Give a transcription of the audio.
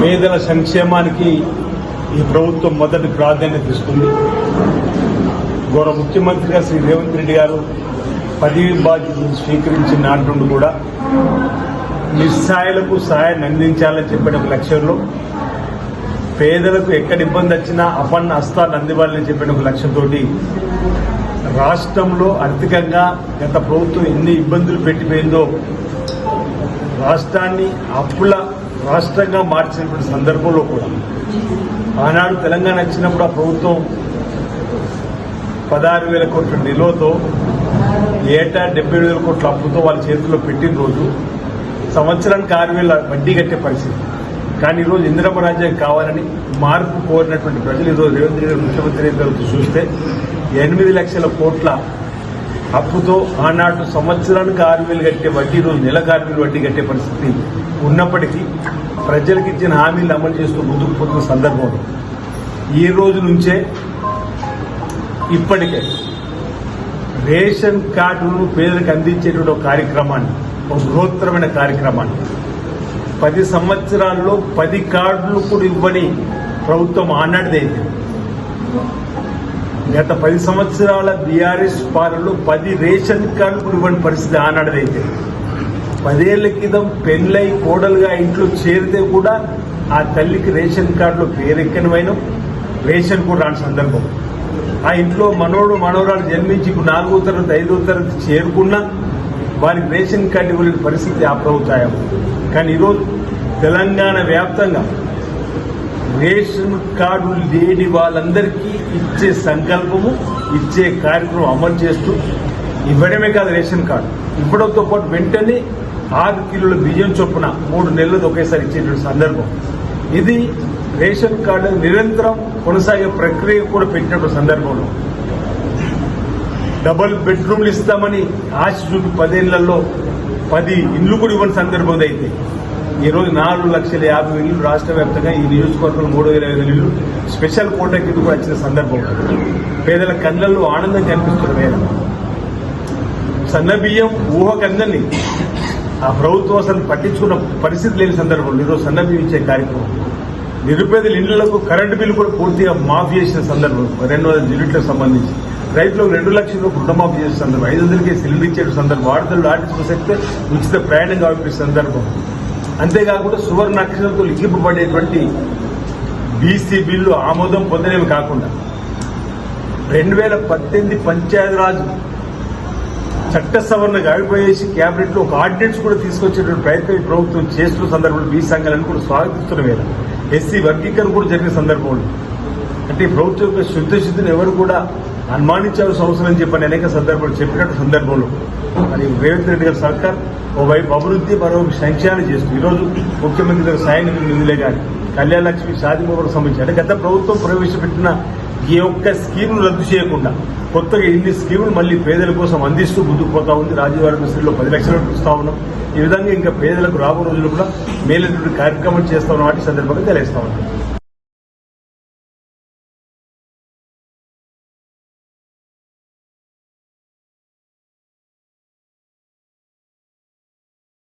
పేదల సంక్షేమానికి ఈ ప్రభుత్వం మొదటి ప్రాధాన్యత ఇస్తుంది. గౌరవ ముఖ్యమంత్రిగా శ్రీ రేవంత్ రెడ్డి గారు పదవి బాధ్యతలు స్వీకరించిన నాటి నుండి కూడా నిస్సాయులకు సహాయాన్ని అందించాలని చెప్పిన ఒక లక్ష్యంలో, పేదలకు ఎక్కడ ఇబ్బంది వచ్చినా అపన్న హస్తాలు అందివ్వాలని చెప్పిన ఒక లక్ష్యంతో రాష్ట్రంలో ఆర్థికంగా గత ప్రభుత్వం ఎన్ని ఇబ్బందులు పెట్టిపోయిందో రాష్ట్రాన్ని అప్పుల రాష్ట్రంగా మార్చినటువంటి సందర్భంలో కూడా ఆనాడు తెలంగాణ వచ్చినప్పుడు ఆ ప్రభుత్వం 16,000 కోట్ల నిలువతో ఏటా 77,000 కోట్ల అప్పుతో వాళ్ళ చేతిలో పెట్టిన రోజు సంవత్సరానికి 6,000 వడ్డీ కట్టే పరిస్థితి. కానీ ఈరోజు ఇందిరమ్మ రాజ్యం కావాలని మార్పు కోరినటువంటి ప్రజలు ఈరోజు రేవంత్ రెడ్డి ముఖ్యమంత్రి గారితో చూస్తే 8 లక్షల కోట్ల అప్పుతో ఆనాడు సంవత్సరానికి 6,000 కట్టే వడ్డీ రోజు నెలకు 6,000 వడ్డీ కట్టే పరిస్థితి ఉన్నప్పటికీ ప్రజలకు ఇచ్చిన హామీలు అమలు చేస్తూ ముందుకు పోతున్న సందర్భంలో ఈ రోజు నుంచే ఇప్పటికే రేషన్ కార్డులను పేదలకు అందించేటువంటి ఒక కార్యక్రమాన్ని, ఒక బృహత్తరమైన కార్యక్రమాన్ని 10 సంవత్సరాల్లో 10 కార్డులు కూడా ఇవ్వని ప్రభుత్వం ఆనాటిదైతే, గత 10 సంవత్సరాల బీఆర్ఎస్ పాలనలో 10 రేషన్ కార్డులు కూడా ఇవ్వని పరిస్థితి ఆనాటిదైతే, 10 ఏళ్ల క్రితం పెళ్లై కోడలుగా ఇంట్లో చేరితే కూడా ఆ తల్లికి రేషన్ కార్డులో పేరెక్కనమైన రేషన్ కూడా రాని సందర్భం. ఆ ఇంట్లో మనోడు మనోరాలు జన్మించి ఇప్పుడు 4వ తరగతి 5వ తరగతి చేరుకున్నా వారికి రేషన్ కార్డు ఇవ్వలేని పరిస్థితి ఆ ప్రభుత్వం. కానీ ఈరోజు తెలంగాణ వ్యాప్తంగా రేషన్ కార్డు లేని వాళ్ళందరికీ ఇచ్చే సంకల్పము, ఇచ్చే కార్యక్రమం అమలు చేస్తూ ఇవ్వడమే కాదు, రేషన్ కార్డు ఇవ్వడంతో పాటు వెంటనే 6 కిలోల బియ్యం చొప్పున 3 నెలలకు ఒకేసారి ఇచ్చేటువంటి సందర్భం. ఇది రేషన్ కార్డు నిరంతరం కొనసాగే ప్రక్రియ కూడా పెట్టినటువంటి సందర్భంలో డబుల్ బెడ్రూమ్లు ఇస్తామని ఆశ చూపి 10 ఏళ్లలో 10 ఇండ్లు కూడా ఇవ్వని సందర్భం అయితే ఈరోజు 4,50,000 ఇళ్లు రాష్ట్ర వ్యాప్తంగా ఈ నియోజకవర్గంలో 3,500 ఇళ్లు స్పెషల్ కోటా కింద కూడా వచ్చిన సందర్భం. పేదల కళ్ళల్లో ఆనందం కనిపిస్తున్న వేళ సన్న బియ్యం ఊహకందని ఆ ప్రభుత్వం అసలు పట్టించుకున్న పరిస్థితి లేని సందర్భంలో ఈరోజు సన్న బియ్యం ఇచ్చే కార్యక్రమం, నిరుపేదల ఇళ్లకు కరెంటు బిల్లు కూడా పూర్తిగా మాఫీ చేసిన సందర్భం, 200 యూనిట్లకు సంబంధించి రైతులకు 2 లక్షలు రుణమాఫీ చేసిన సందర్భం, 500కే సిలిండర్ ఇచ్చే సందర్భం, ఆడతలు ఆర్టీసీ సెక్టర్ ఉచిత ప్రయాణం కావాల్సిన సందర్భం. అంతేకాకుండా సువర్ణ అక్షరాలతో లిఖింపబడేటువంటి బీసీ బిల్లు ఆమోదం పొందలేవి కాకుండా 2018 పంచాయతీరాజ్ చట్ట సవరణ గాడిపోయేసి క్యాబినెట్ లో ఒక ఆర్డినెన్స్ కూడా తీసుకొచ్చేటువంటి ప్రయత్నం ఈ ప్రభుత్వం చేస్తున్న సందర్భంలో బీసీ సంఘాలను కూడా స్వాగతిస్తున్న వేళ ఎస్సీ వర్గీకరణ కూడా జరిగిన సందర్భంలో అంటే ఈ ప్రభుత్వం యొక్క శుద్ధశుద్ధిని ఎవరు కూడా అనుమానించాల్సిన అవసరం అని చెప్పని అనేక సందర్భాలు చెప్పినట్టు సందర్భంలో మరి రేవంత్ రెడ్డి గారి సర్కార్ ఓవైపు అభివృద్ధి మరోవైపు సంక్షేమాన్ని చేస్తూ ఈరోజు ముఖ్యమంత్రి గారు సాయం నిధులే కానీ కళ్యాణ లక్ష్మి షాదీ ముబారక్ సంబంధించి అంటే గత ప్రభుత్వం ప్రవేశపెట్టిన ఈ ఒక్క స్కీమ్ను రద్దు చేయకుండా కొత్తగా ఇన్ని స్కీములు మళ్లీ పేదల కోసం అందిస్తూ ముందుకు పోతా ఉంది. రాజీవ్ ఆరోగ్యశ్రీలో 10 లక్షలు ఇస్తా ఉన్నాం. ఈ విధంగా ఇంకా పేదలకు రాబో రోజులు కూడా మేలైనటువంటి కార్యక్రమాలు చేస్తా ఉన్న వాటి సందర్భంగా తెలియజేస్తా ఉన్నాం.